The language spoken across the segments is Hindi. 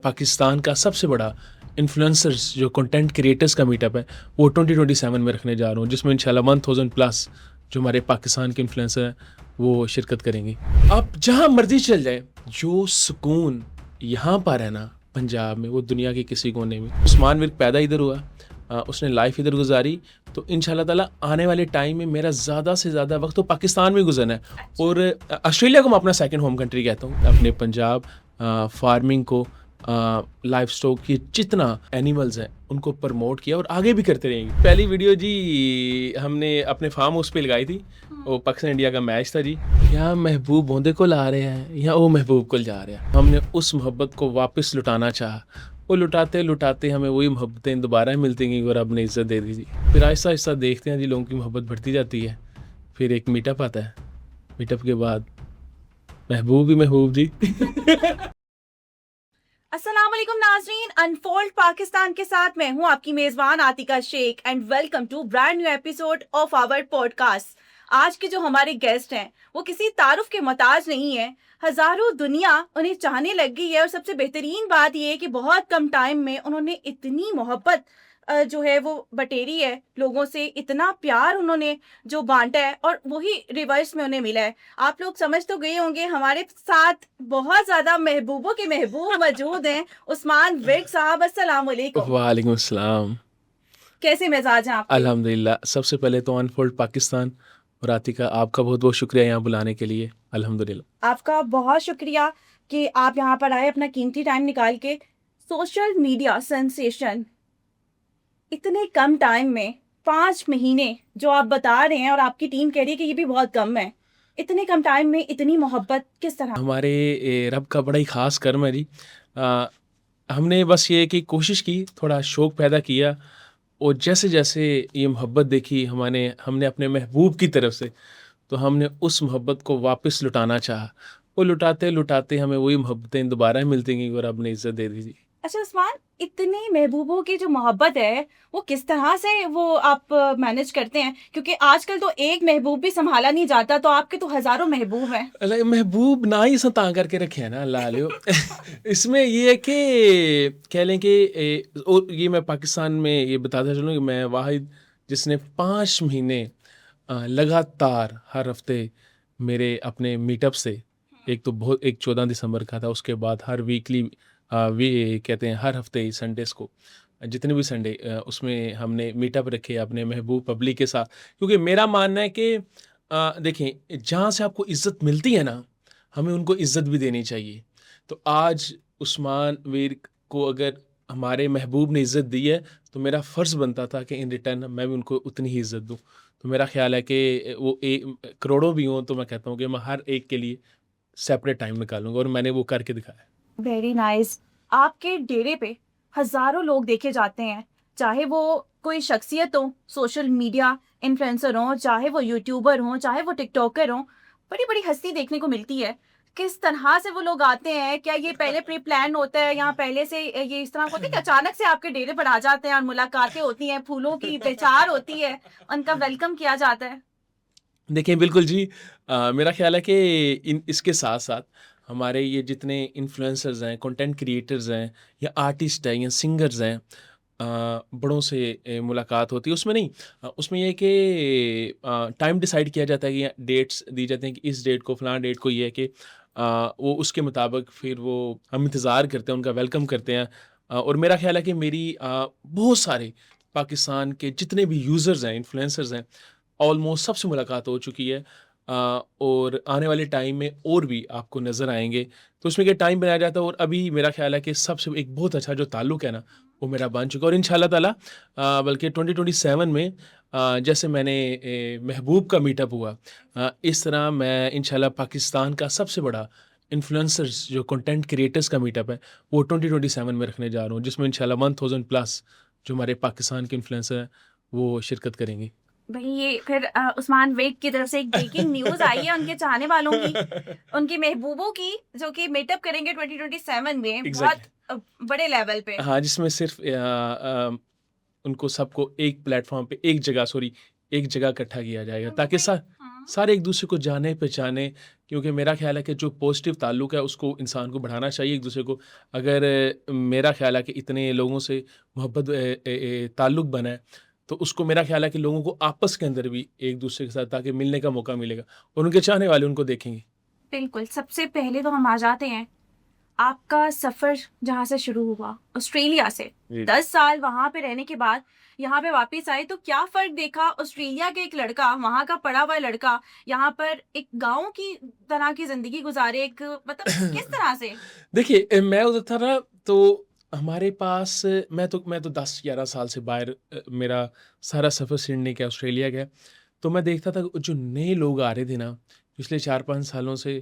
पाकिस्तान का सबसे बड़ा इन्फ्लुएंसर्स जो कंटेंट क्रिएटर्स का मीटअप है वो 2027 में रखने जा रहा हूँ, जिसमें इंशाल्लाह 1000 प्लस जो हमारे पाकिस्तान के इन्फ्लुएंसर हैं वो शिरकत करेंगे। आप जहाँ मर्जी चल जाए, जो सुकून यहाँ पर है ना पंजाब में, वो दुनिया के किसी कोने में। उस्मान विर्क पैदा इधर हुआ, उसने लाइफ इधर गुजारी, तो इंशाल्लाह ताला आने वाले टाइम में मेरा ज़्यादा से ज़्यादा वक्त तो पाकिस्तान में गुजरना है। और ऑस्ट्रेलिया को मैं अपना सेकंड होम कंट्री कहता हूँ। अपने पंजाब फार्मिंग को, लाइफ स्टॉक की जितना एनिमल्स हैं उनको प्रमोट किया और आगे भी करते रहेंगे। पहली वीडियो जी हमने अपने फार्म हाउस पे लगाई थी, वो पाकिस्तान इंडिया का मैच था जी। यहाँ महबूब बोंदे को ला रहे हैं, यहाँ वो महबूब को जा रहे हैं। हमने उस मोहब्बत को वापस लुटाना चाहा, वो लुटाते लुटाते हमें वही मोहब्बतें दोबारा मिलती गई और अब ने इज्जत दे दी थी। फिर आहिस्ता आहिस्ता देखते हैं जी, लोगों की मोहब्बत बढ़ती जाती है। फिर एक मीटअप आता है, मीटअप के बाद महबूब ही महबूब जी। अस्सलाम वालेकुम नाजरीन, अनफोल्ड पाकिस्तान के साथ मैं हूं आपकी मेजबान Atika Shaikh and welcome to brand new episode of our podcast. आज के जो हमारे गेस्ट हैं वो किसी तारुफ के मोहताज नहीं है। हजारों दुनिया उन्हें चाहने लग गई है और सबसे बेहतरीन बात यह है कि बहुत कम टाइम में उन्होंने इतनी मोहब्बत जो है वो बटेरी है लोगों से, इतना प्यार उन्होंने जो बांटा है और वही रिवर्स में उन्हें मिला है। आप लोग समझ तो गए होंगे, हमारे साथ बहुत ज्यादा महबूबों के महबूब मौजूद हैं। उस्मान विर्क साहब, अस्सलाम वालेकुम। वालेकुम अस्सलाम। कैसे मिजाज हैं आपके? अल्हम्दुलिल्लाह। सबसे पहले तो अनफोल्ड पाकिस्तान और आतिका, आपका बहुत बहुत शुक्रिया यहाँ बुलाने के लिए। अल्हम्दुलिल्लाह। आपका बहुत शुक्रिया कि आप यहाँ पर आए अपना कीमती टाइम निकाल के। सोशल मीडिया सेंसेशन इतने कम टाइम में, 5 महीने जो आप बता रहे हैं और आपकी टीम कह रही है कि ये भी बहुत कम है, इतने कम टाइम में इतनी मोहब्बत किस तरह? हमारे रब का बड़ा ही ख़ास कर्म है जी। हमने बस ये कि कोशिश की, थोड़ा शौक़ पैदा किया और जैसे जैसे ये मोहब्बत देखी हमने अपने महबूब की तरफ से, तो हमने उस मोहब्बत को वापस लुटाना चाहा। वो लुटाते लुटाते हमें वही मोहब्बतें दोबारा मिलती गई और अब ने इज़्ज़त दे दी जी। अच्छा उस्मान, इतने महबूबों की जो मोहब्बत है वो किस तरह से वो आप मैनेज करते हैं? क्योंकि आजकल तो एक महबूब भी संभाला नहीं जाता, तो आपके तो हजारों महबूब हैं। अल्लाह महबूब ना ही असां तां करके रखे हैं ना अल्लाह आलियो। इसमें ये है कि कह लें कि और ये मैं पाकिस्तान में ये बताता चलूँ कि मैं वाहिद जिसने 5 महीने लगातार हर हफ्ते मेरे अपने मीटअप से, एक 14 दिसंबर का था, उसके बाद हर वीकली वी कहते हैं हर हफ्ते ही संडेज़ को, जितने भी संडे उसमें हमने मीटअप रखे अपने महबूब पब्लिक के साथ। क्योंकि मेरा मानना है कि देखें, जहाँ से आपको इज़्ज़त मिलती है ना, हमें उनको इज़्ज़त भी देनी चाहिए। तो आज उस्मान विर्क को अगर हमारे महबूब ने इज़्ज़त दी है, तो मेरा फ़र्ज़ बनता था कि इन रिटर्न मैं भी उनको उतनी ही इज़्ज़त दूँ। तो मेरा ख़्याल है कि वो करोड़ों भी हों, तो मैं कहता हूँ कि मैं हर एक के लिए सेपरेट टाइम निकालूँगा और मैंने वो करके दिखाया है। Very nice. आपके डेरे पे हजारों लोग देखे जाते हैं, चाहे वो कोई शख्सियत हो, सोशल मीडिया इन्फ्लुएंसर हो, चाहे वो यूट्यूबर हो, चाहे वो टिकटॉकर हो, बड़ी बड़ी हस्ती देखने को मिलती है। किस तरह से वो लोग आते हैं? क्या ये पहले प्री प्लान होता है, यहाँ पहले से ये इस तरह होता है कि अचानक से आपके डेरे पर आ जाते हैं और मुलाकातें होती हैं, फूलों की पहचान होती है, उनका वेलकम किया जाता है? देखिए बिल्कुल जी। मेरा ख़्याल है कि इसके साथ-साथ हमारे ये जितने इन्फ्लुएंसर्स हैं, कंटेंट क्रिएटर्स हैं या आर्टिस्ट हैं या सिंगर्स हैं, बड़ों से मुलाकात होती है। उसमें नहीं, उसमें ये है कि टाइम डिसाइड किया जाता है कि डेट्स दी जाती हैं कि इस डेट को, फलां डेट को ये है कि वो उसके मुताबिक फिर वो हम इंतज़ार करते हैं, उनका वेलकम करते हैं। और मेरा ख़्याल है कि मेरी बहुत सारे पाकिस्तान के जितने भी यूज़र्स हैं, इन्फ्लुएंसर्स हैं, ऑलमोस्ट सबसे मुलाकात हो चुकी है। और आने वाले टाइम में और भी आपको नज़र आएँगे। तो उसमें क्या टाइम बनाया जाता है और अभी मेरा ख़्याल है कि सबसे एक बहुत अच्छा जो ताल्लुक है ना, वो मेरा बन चुका है और इंशाअल्लाह ताला बल्कि 2027 में जैसे मैंने महबूब का मीटअप हुआ, इस तरह मैं इंशाअल्लाह पाकिस्तान का सबसे बड़ा इन्फ्लुएंसर्स जो कंटेंट क्रिएटर्स का मीटअप है, वो 2027 में रखने जा रहा हूँ, जिसमें इंशाअल्लाह 1000 प्लस जो हमारे पाकिस्तान के इन्फ्लुएंसर हैं, वो शिरकत करेंगे। भाई ये फिर उस्मान वेग की तरफ से एक ब्रेकिंग न्यूज़ आई है उनके चाहने वालों की, उनकी महबूबों की, जो कि मीटअप करेंगे 2027 में बहुत एग्ज़ैक्टली। बड़े लेवल पे। हाँ, जिसमें सिर्फ़ उनको सबको एक प्लेटफ़ॉर्म पे एक जगह इकट्ठा किया जाएगा, ताकि कोई सारे एक दूसरे को जाने पहचाने, क्योंकि मेरा ख्याल है कि जो पॉजिटिव ताल्लुक है उसको इंसान को बढ़ाना चाहिए एक दूसरे को। अगर मेरा ख्याल है कि इतने लोगों से मोहब्बत ताल्लुक बना है, तो उसको मेरा ख्याल है कि लोगों को आपस के अंदर भी एक दूसरे के साथ ताकि मिलने का मौका मिलेगा और उनके चाहने वाले उनको देखेंगे। बिल्कुल, सबसे पहले तो हम आ जाते हैं आपका सफ़र जहाँ से शुरू हुआ, ऑस्ट्रेलिया से। जी। 10 साल वहाँ पे रहने के बाद यहाँ पे वापस आए, तो क्या फ़र्क देखा ऑस्ट्रेलिया के एक लड़का, वहाँ का पढ़ा हुआ लड़का, यहाँ पर एक गाँव की तरह की ज़िंदगी गुज़ारे, एक मतलब किस तरह से? देखिए मैं उधर था ना, तो हमारे पास मैं तो 10-11 साल से बाहर, मेरा सारा सफ़र सिडनी का, ऑस्ट्रेलिया का है। तो मैं देखता था कि जो नए लोग आ रहे थे ना, पिछले 4-5 सालों से,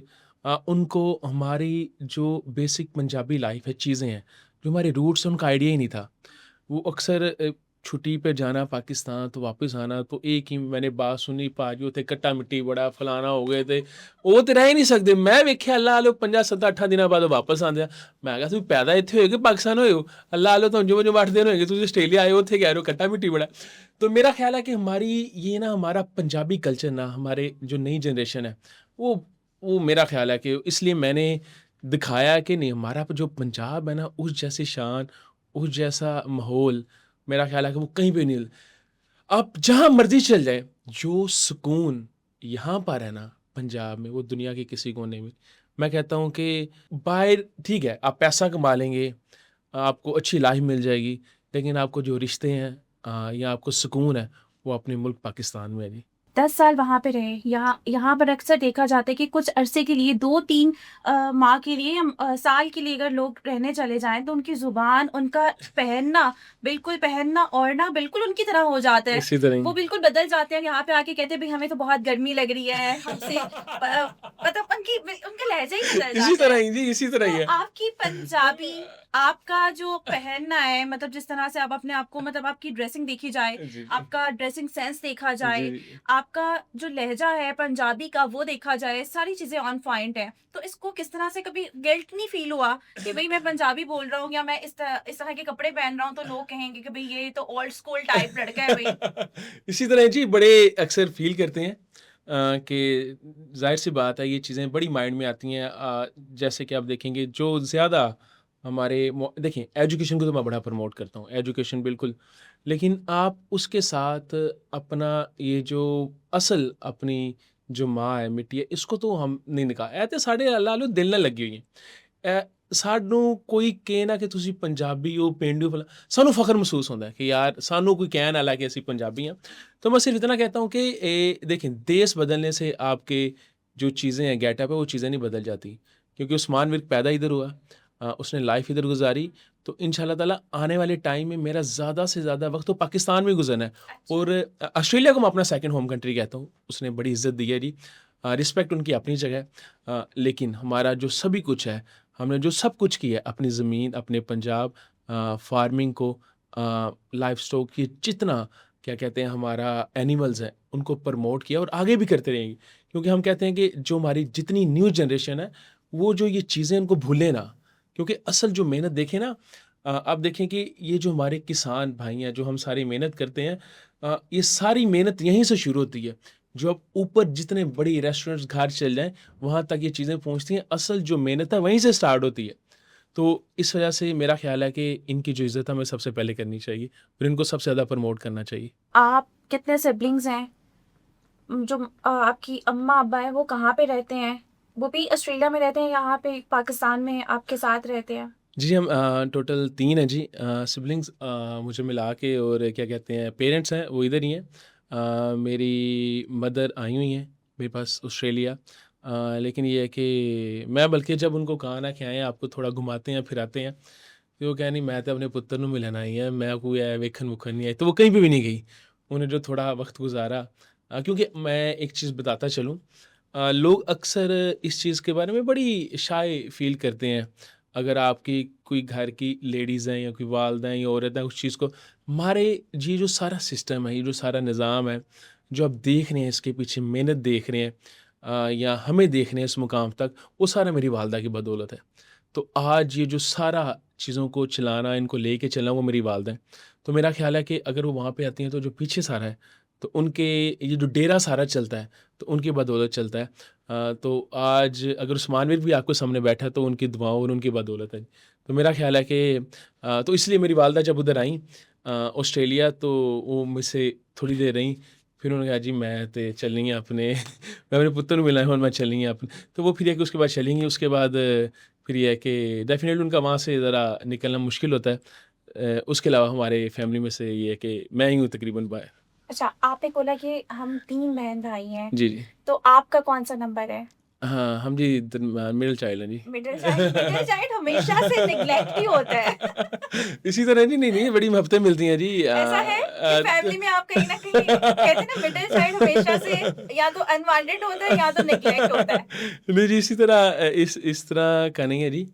उनको हमारी जो बेसिक पंजाबी लाइफ़ है, चीज़ें हैं, जो हमारे रूट्स हैं, उनका आइडिया ही नहीं था। वो अक्सर छुट्टी पे जाना पाकिस्तान तो वापस आना, तो एक ही मैंने बात सुनी, भाजी उत्थे कट्टा मिट्टी बड़ा फलाना हो गए थे, ਉਹ ਤੇ ਰਹਿ ਹੀ ਨਹੀਂ ਸਕਦੇ। ਮੈਂ ਵੇਖਿਆ ਅੱਲਾ ਵਾਲਿਓ 5-7-8 ਦਿਨਾਂ ਬਾਅਦ ਵਾਪਸ ਆਉਂਦੇ ਆ। ਮੈਂ ਕਿਹਾ ਤੁਸੀਂ ਪੈਦਾ ਇੱਥੇ ਹੋਏ ਕਿ ਪਾਕਿਸਤਾਨ ਹੋਏ ਹੋ? ਅੱਲਾ वालियो तो जो 8 दिन होएंगे, ਤੁਸੀਂ ਆਸਟ੍ਰੇਲੀਆ आए हो, ਉੱਥੇ कह रहे हो कट्टा मिट्टी बड़ा। तो मेरा ख्याल है कि हमारी ये ना, हमारा पंजाबी कल्चर ना, हमारे जो नई जनरेशन है, वो वो मेरा ख्याल है कि इसलिए मैंने दिखाया कि नहीं, हमारा जो पंजाब है ना, उस जैसी शान, उस जैसा माहौल, मेरा ख्याल है कि वो कहीं पे नहीं। आप जहाँ मर्ज़ी चल जाएँ, जो सुकून यहाँ पर है ना पंजाब में, वो दुनिया के किसी कोने में, मैं कहता हूँ कि बाहर ठीक है, आप पैसा कमा लेंगे, आपको अच्छी लाइफ़ मिल जाएगी, लेकिन आपको जो रिश्ते हैं, या आपको सुकून है, वो अपने मुल्क पाकिस्तान में है जी। 10 साल वहाँ पे रहे। यहाँ पर अक्सर देखा जाता है कि कुछ अरसे के लिए 2-3 माह के लिए या साल के लिए अगर लोग रहने चले जाएँ, तो उनकी ज़ुबान, उनका पहनना, ओढ़ना बिल्कुल उनकी तरह हो जाता है। इसी तरह ही। वो बिल्कुल बदल जाते हैं, यहाँ पे आके कहते हैं भई हमें तो बहुत गर्मी लग रही है, हमसे मतलब उनका लहज़ा ही बदल इसी जाता तरह है। ही जी, इसी तरह तो ही है। आपकी पंजाबी, आपका जो पहनना है, मतलब जिस तरह से आप अपने आप को, मतलब आपकी ड्रेसिंग देखी जाए, जी, जी। आपका ड्रेसिंग सेंस देखा जी, जाए, जी। आपका जो लहजा है पंजाबी का वो देखा जाए, सारी चीज़ें ऑन पॉइंट हैं। तो इसको किस तरह से कभी गिल्ट नहीं फ़ील हुआ कि भई मैं पंजाबी बोल रहा हूँ या मैं इस तरह के कपड़े पहन रहा हूँ, तो लोग कहेंगे कि भई ये तो ओल्ड स्कूल टाइप लड़का है भई? इसी तरह जी, बड़े अक्सर फ़ील करते हैं कि ज़ाहिर-सी बात है, ये चीज़ें बड़ी माइंड में आती हैं। जैसे कि आप देखेंगे, जो ज़्यादा हमारे देखिए, एजुकेशन को तो मैं बड़ा प्रमोट करता हूँ, एजुकेशन बिल्कुल, लेकिन आप उसके साथ अपना ये जो असल अपनी जो माँ है, मिट्टी है, इसको तो हम नहीं निकाल, ਇਹ ਤੇ ਸਾਡੇ ਅੱਲਾ ਵੱਲੋਂ ਦਿਲ ਨਾਲ ਲੱਗੀ ਹੋਈ ਹੈ। ਸਾਨੂੰ ਕੋਈ ਕਹੇ ਨਾ ਕਿ ਤੁਸੀਂ ਪੰਜਾਬੀ ਹੋ, ਪੇਂਡੂ ਫਲਾ, ਸਾਨੂੰ फ़ख्र महसूस होता है कि यार सानू कोई कहने वाला कि ਅਸੀਂ पंजाबी हैं। तो मैं सिर्फ इतना कहता हूँ कि देखें, देश बदलने से आपके जो चीज़ें हैं, गेटअप है, वो चीज़ें नहीं बदल जाती, क्योंकि उस्मान विर्क पैदा इधर हुआ, उसने लाइफ इधर गुजारी, तो इंशाल्लाह ताला आने वाले टाइम में मेरा ज़्यादा से ज़्यादा वक्त तो पाकिस्तान में गुजरना है। अच्छा। और ऑस्ट्रेलिया को मैं अपना सेकंड होम कंट्री कहता हूँ, उसने बड़ी इज्जत दी है जी। रिस्पेक्ट उनकी अपनी जगह है, लेकिन हमारा जो सभी कुछ है, हमने जो सब कुछ किया है, अपनी ज़मीन, अपने पंजाब, फार्मिंग को, लाइफ स्टॉक, ये जितना क्या कहते हैं हमारा एनिमल्स हैं, उनको प्रमोट किया और आगे भी करते रहेंगे, क्योंकि हम कहते हैं कि जो हमारी जितनी न्यू जनरेशन है, वो जो ये चीज़ें इनको भूले ना, क्योंकि असल जो मेहनत देखें ना, आप देखें कि ये जो हमारे किसान भाई हैं, जो हम सारी मेहनत करते हैं, ये सारी मेहनत यहीं से शुरू होती है। जो अब ऊपर जितने बड़ी रेस्टोरेंट्स घर चल जाएँ, वहाँ तक ये चीज़ें पहुँचती हैं, असल जो मेहनत है वहीं से स्टार्ट होती है। तो इस वजह से मेरा ख़्याल है कि इनकी जो इज़्ज़त है, हमें सबसे पहले करनी चाहिए और इनको सबसे ज़्यादा प्रमोट करना चाहिए। आप कितने सिबलिंग्स हैं? जो आपकी अम्मा-अब्बा हैं, वो कहाँ पे रहते हैं? वो भी ऑस्ट्रेलिया में रहते हैं, यहाँ पे पाकिस्तान में आपके साथ रहते हैं? जी, हम टोटल 3 हैं जी, सिबलिंग्स, मुझे मिला के, और क्या कहते हैं, पेरेंट्स हैं वो इधर ही हैं। मेरी मदर आई हुई हैं मेरे पास ऑस्ट्रेलिया, लेकिन ये है कि मैं बल्कि जब उनको कहा ना कि आएँ, आपको थोड़ा घुमाते हैं, फिराते हैं, तो वो कहा नहीं, मैं तो अपने पुत्तर ਨੂੰ मिलन आई है, मैं कोई वेखन-वुखन नहीं आई, तो वो कहीं पे भी नहीं गई। उन्हें जो थोड़ा वक़्त गुज़ारा, क्योंकि मैं एक चीज़ बताता चलूँ, लोग अक्सर इस चीज़ के बारे में बड़ी शाय फ़ील करते हैं। अगर आपकी कोई घर की लेडीज़ हैं या कोई वालिदा हैं या औरत हैं, उस चीज़ को, हमारे ये जो सारा सिस्टम है, ये जो सारा निज़ाम है, जो आप देख रहे हैं, इसके पीछे मेहनत देख रहे हैं, या हमें देख रहे हैं इस मुकाम तक, वो सारा मेरी वालिदा की बदौलत है। तो आज ये जो सारा चीज़ों को चलाना, इनको लेके चलना, वो मेरी वालिदा हैं। तो मेरा ख़्याल है कि अगर वो वहाँ पे आती हैं, तो जो पीछे सारा है, तो उनके ये जो डेरा सारा चलता है, तो उनकी बदौलत चलता है। तो आज अगर उस्मान मिर्ग भी आपके सामने बैठा है, तो उनकी दुआओं और उनकी बदौलत है। तो मेरा ख़्याल है कि तो इसलिए मेरी वालदा जब उधर आईं ऑस्ट्रेलिया, तो वो मुझसे थोड़ी देर रहीं, फिर उन्होंने कहा जी मैं तो चलनी अपने मैं अपने पुत्तर नूं मिलना है, हुण मैं चलनी अपने। तो वो फिर है कि उसके बाद चलेंगी, उसके बाद फिर ये है कि डेफ़िनेटली उनका वहाँ से ज़रा निकलना मुश्किल होता है। उसके अलावा हमारे फैमिली में से ये है कि मैं ही हूँ तकरीबन बाहर। अच्छा, आपने बोला कि हम 3 बहन-भाई हैं, जी, जी। तो आपका कौन-सा नंबर है? हाँ, हम जी मिडल चाइल्ड हैं जी। मिडल चाइल्ड हमेशा से नेग्लेक्ट ही होता है। इसी तरह जी, नहीं, बड़ी मोहब्बतें मिलती हैं जी। ऐसा है कि फैमिली में आप कहीं न कहीं कहते हैं ना मिडल चाइल्ड हमेशा से या तो अनवांटेड होता है या तो नेग्लेक्ट होता है। नहीं जी, इसी तरह इस तरह का नहीं है जी।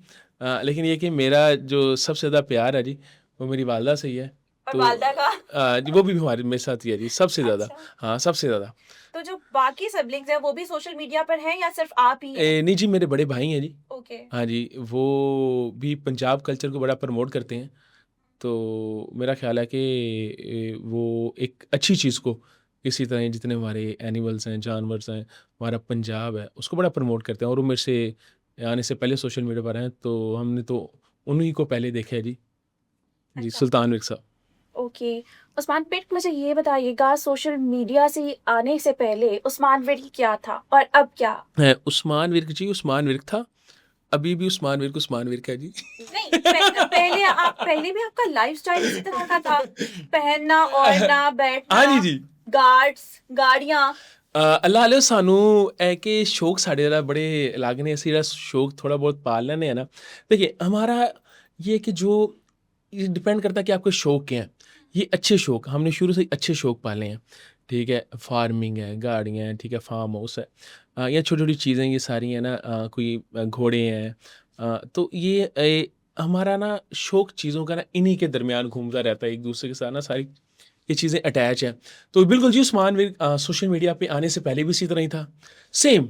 लेकिन ये कि मेरा जो सबसे ज़्यादा प्यार है जी, वो मेरी वालदा से ही है। और तो वालदा का? जी, वो भी हमारे मेरे साथ ही है जी, सबसे ज़्यादा। अच्छा। हाँ, सबसे ज़्यादा। तो जो बाकी सिबलिंग्स हैं वो भी सोशल मीडिया पर हैं या सिर्फ आप ही हैं? नहीं जी, मेरे बड़े भाई हैं जी। ओके। हाँ जी, वो भी पंजाब कल्चर को बड़ा प्रमोट करते हैं। तो मेरा ख़्याल है कि वो एक अच्छी चीज़ को इसी तरह जितने हमारे एनिमल्स हैं, जानवर्स हैं, हमारा पंजाब है, उसको बड़ा प्रमोट करते हैं, और वो मेरे से आने से पहले सोशल मीडिया पर हैं, तो हमने तो उन्हीं को पहले देखा है जी। जी, अच्छा। सुल्तान मिर्ज़ा साहब। ओके। उस्मान विर्क मुझे ये बताइएगा सोशल मीडिया से आने से पहले उस्मान विर्क क्या था और अब क्या? उस्मान विर्क जी, उस्मान विर्क था, अभी भी उस्मान विर्क है जी। नहीं, पहले भी आपका लाइफ़स्टाइल इसी तरह का था? पहनना, ओढ़ना, हाँ जी, बैठना, जी। गार्ड्स, गाड़ियाँ। अल्लाह हाले सानू है कि शौक साढ़े ज़रा बड़े अलग ने, असीं जेह्ड़ा शौक थोड़ा बहुत पाल लैन्ने आं ना। देखिए हमारा ये है कि जो ये डिपेंड करता है कि आपके शौक क्या हैं। ये अच्छे शौक, हमने शुरू से ही अच्छे शौक पाले हैं, ठीक है? फार्मिंग है, गाड़ियाँ हैं, ठीक है? फार्म हाउस है। या छोटी-छोटी चीज़ें ये सारी हैं ना, कोई घोड़े हैं। तो ये हमारा ना शौक चीज़ों का ना इन्हीं के दरमियान घूमता रहता है, एक-दूसरे के साथ ना सारी ये चीज़ें अटैच हैं। तो बिल्कुल जी, उस्मान विर्क सोशल मीडिया पे आने से पहले भी इसी तरह ही था। सेम,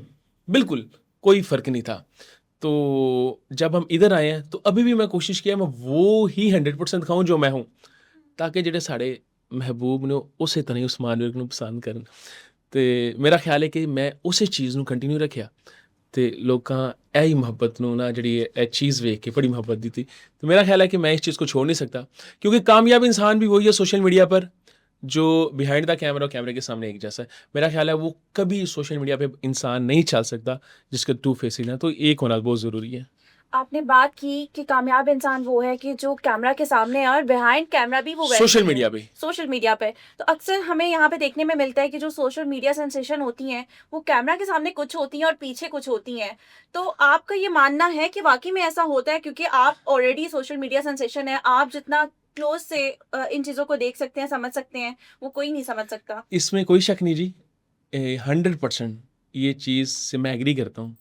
बिल्कुल, कोई फ़र्क नहीं था। तो जब हम इधर आए हैं, तो अभी भी मैं कोशिश किया मैं वो ही 100% दिखाऊँ जो मैं हूँ, ताकि ਜਿਹੜੇ ਸਾਡੇ ਮਹਿਬੂਬ ਨੇ ਉਹ ਉਸੇ ਤਰ੍ਹਾਂ ਹੀ ਉਸਮਾਨ ਵਿਰਕ ਨੂੰ ਪਸੰਦ ਕਰਨ। ਤੇ ਮੇਰਾ ਖਿਆਲ ਹੈ ਕਿ ਮੈਂ ਉਸੇ ਚੀਜ਼ ਨੂੰ ਕੰਟੀਨਿਊ ਰੱਖਿਆ, ਤੇ ਲੋਕਾਂ ਇਹ ਹੀ ਮੁਹੱਬਤ ਨੂੰ ਨਾ ਜਿਹੜੀ ਇਹ ਚੀਜ਼ ਵੇਖ ਕੇ बड़ी मोहब्बत दी थी। तो मेरा ख्याल है कि मैं इस चीज़ को छोड़ नहीं सकता, क्योंकि कामयाब इंसान भी वही है सोशल मीडिया पर जो बिहाइंड द कैमरा और कैमरे के सामने एक जैसा है। मेरा ख्याल है वो कभी सोशल मीडिया पे इंसान नहीं चल सकता जिसके टू फेसेस हैं, तो एक होना बहुत ज़रूरी है। आपने बात की कि कामयाब इंसान वो है कि जो कैमरा के सामने है और बिहाइंड कैमरा भी वो वैसे सोशल ही है। मीडिया पे। सोशल मीडिया पे। तो अक्सर हमें यहाँ पे देखने में मिलता है कि जो सोशल मीडिया सेंसेशन होती हैं, वो कैमरा के सामने कुछ होती हैं और पीछे कुछ होती हैं। तो आपका ये मानना है कि वाक़ई में ऐसा होता है क्योंकि आप ऑलरेडी सोशल मीडिया सेंसेशन हैं, आप जितना क्लोज़ से इन चीज़ों को देख सकते हैं, समझ सकते हैं, वो कोई नहीं समझ सकता? इसमें कोई शक नहीं जी। 100% ये चीज़ से मैं एग्री करता हूँ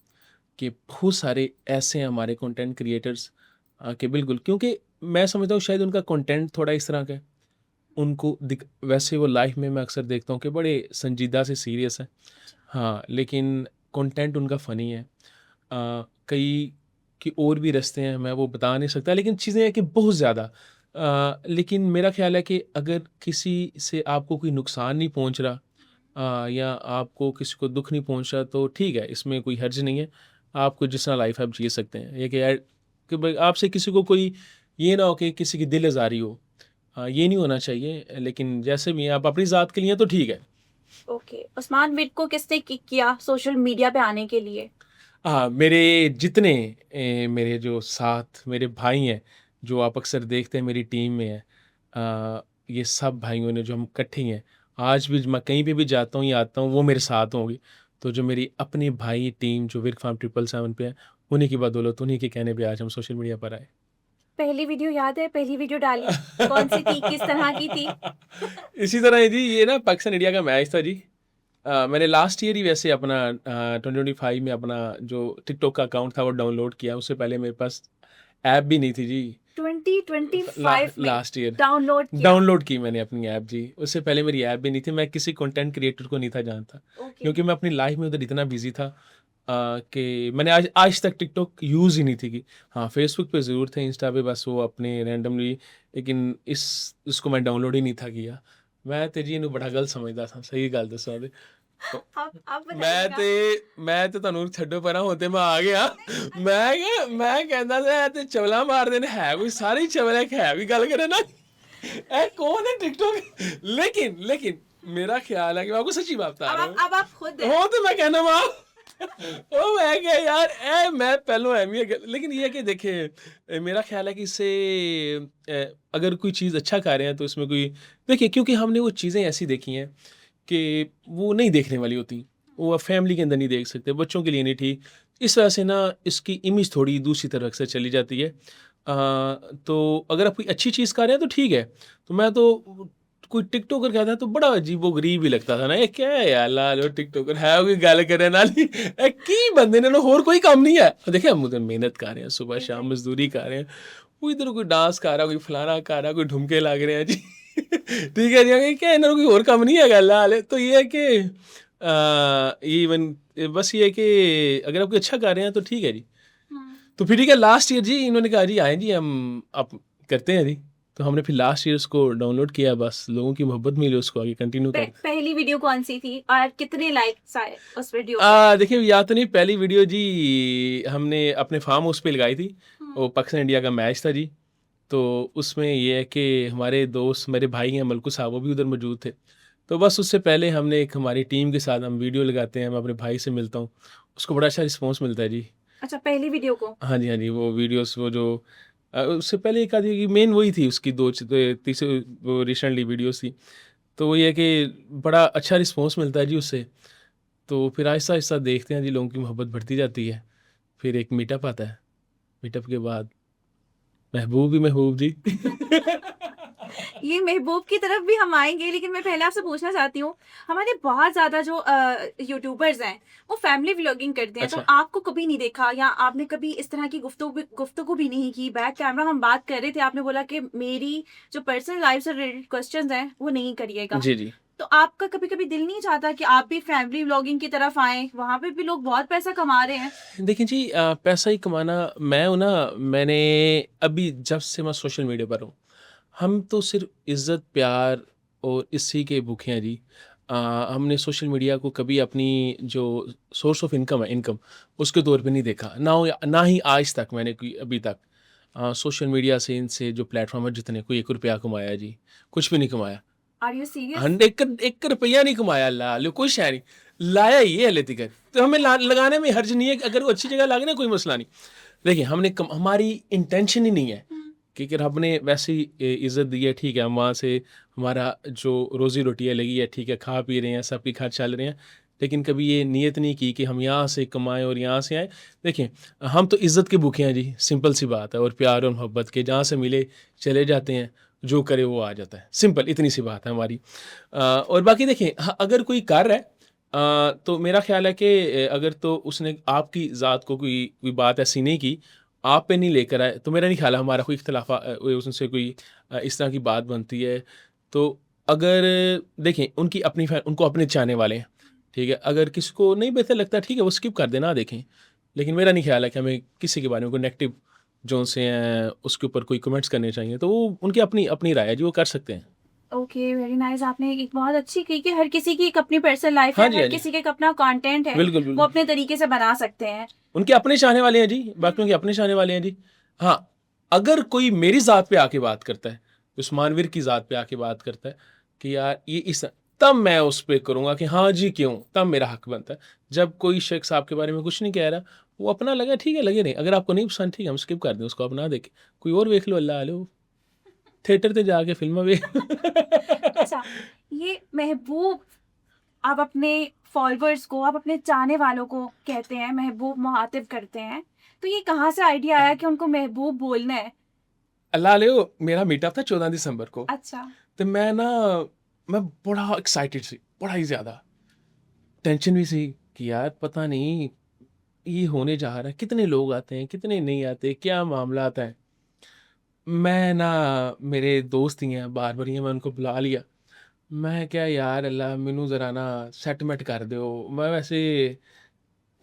कि बहुत सारे ऐसे हैं हमारे कंटेंट क्रिएटर्स कि बिल्कुल, क्योंकि मैं समझता हूँ शायद उनका कंटेंट थोड़ा इस तरह का है। उनको दिख वैसे वो लाइफ में मैं अक्सर देखता हूँ कि बड़े संजीदा से सीरियस हैं। हाँ, लेकिन कंटेंट उनका फ़नी है। कई कि और भी रास्ते हैं, मैं वो बता नहीं सकता, लेकिन चीज़ें हैं कि बहुत ज़्यादा। लेकिन मेरा ख़्याल है कि अगर किसी से आपको कोई नुकसान नहीं पहुँच रहा, या आपको किसी को दुःख नहीं पहुँच रहा, तो ठीक है, इसमें कोई हर्ज नहीं है। आपको जिस तरह लाइफ़ है आप जी सकते हैं। ये कि यार कि भाई आपसे किसी को कोई ये ना हो कि किसी की दिल आज़ारी हो। ये नहीं होना चाहिए, लेकिन जैसे भी हैं आप अपनी ज़ात के लिए हैं तो ठीक है। ओके। उस्मान विर्क को किसने किक किया सोशल मीडिया पे आने के लिए? हाँ, मेरे जितने मेरे जो साथ मेरे भाई हैं, जो आप अक्सर देखते हैं मेरी टीम में हैं, ये सब भाइयों ने जो हम इकट्ठे ही हैं, आज भी मैं कहीं पे भी जाता हूँ या आता हूँ, वो मेरे साथ होंगे। तो जो मेरी अपनी भाई टीम जो विर्क फार्म 777 पे है, उन्हीं की बदौलत, उन्हीं के कहने पे आज हम सोशल मीडिया पर आए। पहली वीडियो याद है? पहली वीडियो डाली? कौन-सी थी? किस तरह की थी? इसी तरह है जी, ये ना पाकिस्तान इंडिया का मैच था जी। मैंने लास्ट ईयर ही वैसे अपना 2025 में अपना जो टिकटॉक का अकाउंट था वो डाउनलोड किया। उससे पहले मेरे पास ऐप भी नहीं थी जी। 2025 में लास्ट ईयर डाउनलोड किया? डाउनलोड की मैंने अपनी ऐप जी। उससे पहले मेरी ऐप भी नहीं थी। मैं किसी कंटेंट क्रिएटर को नहीं था जानता, ओके। क्योंकि मैं अपनी लाइफ में उधर इतना बिज़ी था कि मैंने आज आज तक टिकटॉक यूज़ ही नहीं थी की। हाँ, फेसबुक पे ज़रूर थे, इंस्टा पे बस वो अपने रैंडमली, लेकिन इसको मैं डाउनलोड ही नहीं था किया। ਮੈਂ ਤੇ ਜੀ ਇਹਨੂੰ ਬੜਾ ਗਲਤ ਸਮਝਦਾ ਸਾਂ, ਸਹੀ ਗੱਲ ਦੱਸਾਂ ਤੇ। आप ਮੈਂ बताइएगा। ਤੇ ਮੈਂ ਤੇ ਤੁਹਾਨੂੰ ਛੱਡੋ ਪਰਾਂ, ਹੁਣ ਤੇ ਮੈਂ ਆ ਗਿਆ। ਮੈਂ ਕਹਿੰਦਾ ਸੀ ਇਹ ਤੇ ਚਵਲਾਂ ਮਾਰਦੇ ਨੇ, ਹੈ ਕੋਈ ਸਾਰੇ ਹੀ ਚਵਲ ਹੈ, ਹੈ ਵੀ ਗੱਲ करे ना। ਇਹ कौन है टिकटॉक। लेकिन मेरा ख्याल है कि मैं आपको सच्ची बात बता रहा हूँ। अब आप खुद हैं। हो तो मैं कहना वा ਉਹ ਮੈਂ ਕਿਹਾ ਯਾਰ ਇਹ ਮੈਂ ਪਹਿਲੋਂ ਐਵੇਂ ਹੀ लेकिन ये है कि देखिए मेरा ख्याल है कि इससे अगर कोई चीज़ अच्छा कर रहे हैं तो इसमें कोई देखिए, क्योंकि हमने वो चीज़ें ऐसी देखी हैं कि वो नहीं देखने वाली होती, वो आप फैमिली के अंदर नहीं देख सकते, बच्चों के लिए नहीं ठीक। इस वजह से ना इसकी इमेज थोड़ी दूसरी तरफ से चली जाती है। तो अगर आप कोई अच्छी चीज़ कर रहे हैं तो ठीक है। तो मैं तो कोई टिकटॉकर कहता है तो बड़ा अजीबो-गरीब ही लगता था ना, ਇਹ क्या है यार ਲਾ ਲਓ ਟਿਕਟੋਕਰ ਹੈ ਕੋਈ ਗੱਲ ਕਰਨ ਵਾਲੀ, ਇਹ ਕੀ ਬੰਦੇ ਨੇ, ਹੋਰ ਕੋਈ ਕੰਮ नहीं है। देखिए हम उधर मेहनत कर रहे हैं, सुबह शाम मजदूरी कर रहे हैं, वो इधर कोई डांस कर रहा, कोई फलाना कर रहा, कोई ढुमके लग रहे हैं जी। ठीक है जी, क्या इन्होंने कोई और काम नहीं है ला ले। तो ये है कि इवन बस ये है कि अगर आप कोई अच्छा कर रहे हैं तो ठीक है जी। तो फिर ठीक है, लास्ट ईयर जी इन्होंने कहा जी आएँ जी हम आप करते हैं जी। तो हमने फिर लास्ट ईयर उसको डाउनलोड किया, बस लोगों की मोहब्बत मिली, उसको आगे कंटिन्यू कर। पहली वीडियो कौन सी थी और कितने लाइक्स आए उस वीडियो पे? देखिए याद तो नहीं, पहली वीडियो जी हमने अपने फार्म हाउस पे लगाई थी, वो पाकिस्तान इंडिया का मैच था जी। तो उसमें ये है कि हमारे दोस्त, मेरे भाई हैं मलकू साहब, वो भी उधर मौजूद थे। तो बस उससे पहले हमने एक हमारी टीम के साथ हम वीडियो लगाते हैं, मैं अपने भाई से मिलता हूँ, उसको बड़ा अच्छा रिस्पॉन्स मिलता है जी। अच्छा, पहली वीडियो को? हाँ जी, हाँ जी, वो वीडियोस वो जो उससे पहले एक आधी की मेन वही थी उसकी, दो तीसरी वो रिसेंटली वीडियोस थी। तो वो ये है कि बड़ा अच्छा रिस्पॉन्स मिलता है जी उससे। तो फिर आहिस्ता आहिस्ता देखते हैं जी, लोगों की मोहब्बत बढ़ती जाती है। फिर एक मीटअप आता है, मीटअप के बाद महबूब ही महबूब जी। ये महबूब की तरफ भी हम आएंगे, लेकिन मैं पहले आपसे पूछना चाहती हूँ, हमारे बहुत ज़्यादा जो यूट्यूबर्स हैं वो फैमिली व्लॉगिंग करते हैं, तो अच्छा। आपको कभी नहीं देखा या आपने कभी इस तरह की गुफ्तगू भी नहीं की? बैक कैमरा हम बात कर रहे थे, आपने बोला कि मेरी जो पर्सनल लाइफ से रिलेटेड क्वेश्चंस हैं वो नहीं करिएगा। जी जी। तो आपका कभी कभी दिल नहीं चाहता कि आप भी फैमिली व्लॉगिंग की तरफ आएं? वहाँ पे भी लोग बहुत पैसा कमा रहे हैं। देखिए जी, पैसा ही कमाना, मैं हूँ ना, मैंने अभी जब से मैं सोशल मीडिया पर हूँ, हम तो सिर्फ इज़्ज़त प्यार और इसी के भूखे हैं जी। हमने सोशल मीडिया को कभी अपनी जो सोर्स ऑफ इनकम है, इनकम उसके तौर पे नहीं देखा, ना ही आज तक मैंने कोई अभी तक सोशल मीडिया से, इनसे जो प्लेटफॉर्म है जितने, कोई 1 रुपया कमाया जी, कुछ भी नहीं कमाया। Are you serious? एक रुपया नहीं कमाया, ला लो कोई शय नहीं लाया ही है हले तक। तो हमें लगाने में हर्ज नहीं है, अगर वो अच्छी जगह लागे ना कोई मसला नहीं। देखिए हमारी इंटेंशन ही नहीं है, क्योंकि रब ने वैसी इज़्ज़त दी है, ठीक है, हम वहाँ से हमारा जो रोज़ी रोटी है लगी है, ठीक है, खा पी रहे हैं, सबके खर्च चल रहे हैं, लेकिन कभी ये नीयत नहीं की कि हम यहाँ से कमाएं और यहाँ से आएँ। देखिए हम तो इज़्ज़त के भूखे हैं जी, सिंपल सी बात है, और प्यार और मोहब्बत के, जहाँ से मिले चले जाते हैं, जो करे वो आ जाता है, सिंपल इतनी सी बात है हमारी। और बाकी देखिए अगर कोई कर रहा है तो मेरा ख्याल है कि अगर तो उसने आपकी ज़ात को कोई बात ऐसी नहीं की, आप पे नहीं लेकर आए, तो मेरा नहीं ख्याल है हमारा कोई इख्तिलाफ़ उनसे कोई इस तरह की बात बनती है। तो अगर देखें उनकी अपनी उनको अपने चाहने वाले हैं, ठीक है, अगर किसी को नहीं बेहतर लगता ठीक है वो स्किप कर देना, देखें। लेकिन मेरा नहीं ख्याल है कि हमें किसी के बारे में कोई नेगेटिव जो से हैं उसके ऊपर कोई कमेंट्स करने चाहिए, तो वो उनकी अपनी अपनी राय है जी, वो कर सकते हैं। Okay, very nice. आपने एक बहुत अच्छी कही कि हर किसी की एक अपनी पर्सनल लाइफ हाँ है, जी, हर हाँ जी। किसी का एक अपना कंटेंट है, बिल्कुल, वो बिल्कुल। अपने तरीके से बना सकते हैं। उनके अपने चाहने वाले हैं जी, बाकियों के अपने चाहने वाले हैं जी। हाँ, अगर कोई मेरी ज़ात पे आके बात करता है, उस्मानवीर की ज़ात पे आके बात करता है कि यार ये इस, तब मैं उस पे करूँगा कि हाँ जी क्यों, तब मेरा हक बनता है। जब कोई शख्स आपके बारे में कुछ नहीं कह रहा, वो अपना लगा ठीक है, लगे नहीं, अगर आपको नहीं पसंद ठीक है हम स्किप कर दें उसको, आप ना देखें, कोई और देख लो, अल्लाह लो थिएटर ते जाके फिल्म वे। अच्छा, ये महबूब आप अपने फॉलोअर्स को, आप अपने चाहने वालों को कहते हैं, महबूब मुहातिब करते हैं, तो ये कहाँ से आइडिया आया कि उनको महबूब बोलना है? अल्लाह ले, मेरा मीटअप था 14 दिसंबर को, अच्छा। तो मैं बड़ा एक्साइटेड सी, बड़ा ही ज़्यादा टेंशन भी सी कि यार पता नहीं ये होने जा रहा है, कितने लोग आते हैं, कितने नहीं आते, क्या मामला आता है। मैं ना, मेरे दोस्त ही हैं बार-बार, मैं उनको बुला लिया। मैं क्या यार अल्लाह मैनू ज़रा ना सेटमेंट कर दो। मैं वैसे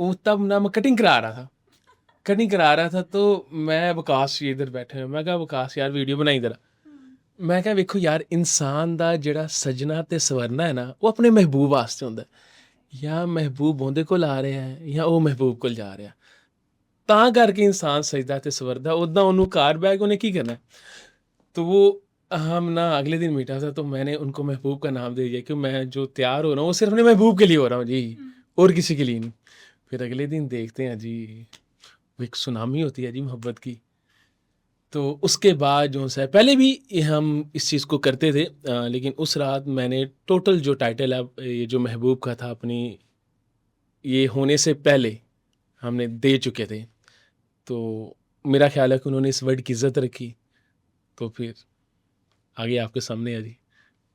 वो तब ना मैं कटिंग करा रहा था, तो मैं वकास जी इधर बैठे हैं, मैं कहा वकास यार वीडियो बनाई ज़रा। मैं ਕਿਹਾ ਵੇਖੋ ਯਾਰ ਇਨਸਾਨ ਦਾ ਜਿਹੜਾ ਸਜਣਾ ਤੇ ਸਵਰਨਾ ਹੈ ਨਾ ਉਹ ਆਪਣੇ ਮਹਿਬੂਬ ਵਾਸਤੇ ਹੁੰਦਾ ਹੈ। ਜਾਂ ਮਹਿਬੂਬ ਉਹਦੇ ਕੋਲ ਆ ਰਿਹਾ ਹੈ ਜਾਂ ਉਹ ਮਹਿਬੂਬ ਕੋਲ ਜਾ ਰਿਹਾ, ਤਾਂ ਕਰਕੇ ਇਨਸਾਨ ਸਜਦਾ ਤੇ ਸਵਰਦਾ। ਉੱਦਾਂ ਉਹਨੂੰ कार बैग ਉਹਨੇ ਕੀ करना है? तो वो हम ना अगले दिन मीटा था तो मैंने उनको महबूब का नाम दे दिया कि मैं जो तैयार हो रहा हूँ वो सिर्फ अपने महबूब के लिए हो रहा हूँ जी, और किसी के लिए नहीं। फिर अगले दिन देखते हैं जी, वो एक सुनामी होती है जी मोहब्बत की। तो उसके बाद जो है पहले भी हम इस चीज़ को करते थे, लेकिन उस रात मैंने टोटल जो टाइटल है ये जो महबूब का था अपनी ये होने से पहले हमने दे चुके थे। तो मेरा ख्याल है कि उन्होंने इस वर्ड की इज्जत रखी, तो फिर आगे आपके सामने है जी।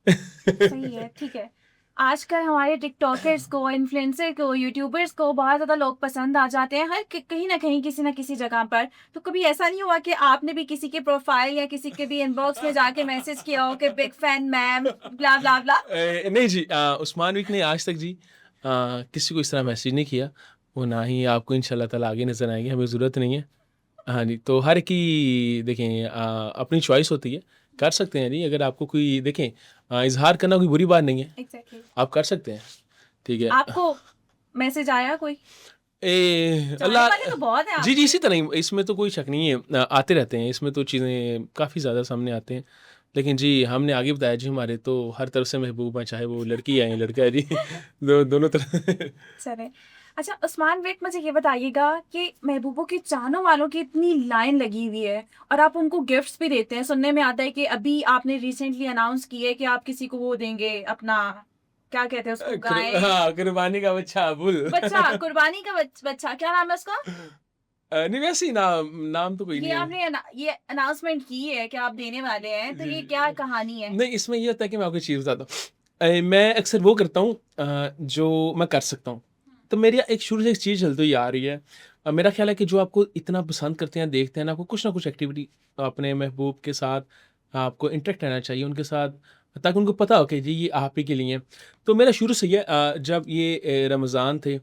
सही है, ठीक है। आजकल हमारे टिकटॉकर्स को, इन्फ्लुएंसर को, यूट्यूबर्स को बहुत ज़्यादा लोग पसंद आ जाते हैं, हर कहीं ना कहीं किसी ना किसी जगह पर। तो कभी ऐसा नहीं हुआ कि आपने भी किसी के प्रोफाइल या किसी के भी इनबॉक्स में जाके मैसेज किया हो कि बिग फैन मैम ब्ला ब्ला ब्ला? नहीं जी, उस्मान वीक ने आज तक जी किसी को इस तरह मैसेज नहीं किया, वो ना ही आपको इंशाल्लाह ताला आगे नज़र आएंगे, हमें ज़रूरत नहीं है। हाँ जी, तो हर की देखें अपनी चॉइस होती है, कर सकते हैं जी। अगर आपको कोई देखें इजहार करना कोई बुरी बात नहीं है, एग्जैक्टली। आप कर सकते हैं, ठीक है। आपको मैसेज आया कोई? ए जाने अल्लाह वाले तो बहुत हैं जी जी, आपके। इसी तरह ही इसमें तो कोई शक नहीं है, आते रहते हैं, इसमें तो चीज़ें काफ़ी ज़्यादा सामने आते हैं। लेकिन जी हमने आगे बताया जी हमारे तो हर तरफ से महबूब हैं, चाहे वो लड़की है या लड़का है जी। दोनों तरफ। चले। अच्छा उस्मान वेट, मुझे ये बताइएगा कि महबूबों की चाहने वालों की इतनी लाइन लगी हुई है और आप उनको गिफ्ट्स भी देते हैं। सुनने में आता है कि अभी आपने रिसेंटली अनाउंस की है कि आप किसी को वो देंगे, अपना क्या कहते हैं उसको, गाय हाँ, कुर्बानी का बच्चा बुल। बच्चा, कुर्बानी का बच्चा, क्या नाम है उसका? नहीं वैसे ही नाम नाम तो कोई ये नहीं है आपने ये अनाउंसमेंट की है कि आप देने वाले हैं, तो जी ये जी। क्या कहानी है? नहीं, इसमें ये होता है कि मैं आपको चीज़ बताता हूँ। मैं अक्सर वो करता हूँ जो मैं कर सकता हूँ। तो मेरी एक शुरू से एक चीज़ चलती हुई आ रही है। मेरा ख्याल है कि जो आपको इतना पसंद करते हैं, देखते हैं ना, आपको कुछ ना कुछ एक्टिविटी अपने महबूब के साथ आपको इंटरेक्ट रहना चाहिए उनके साथ, ताकि उनको पता हो कि जी ये आप ही के लिए हैं। तो मेरा शुरू से ये जब ये रमज़ान थे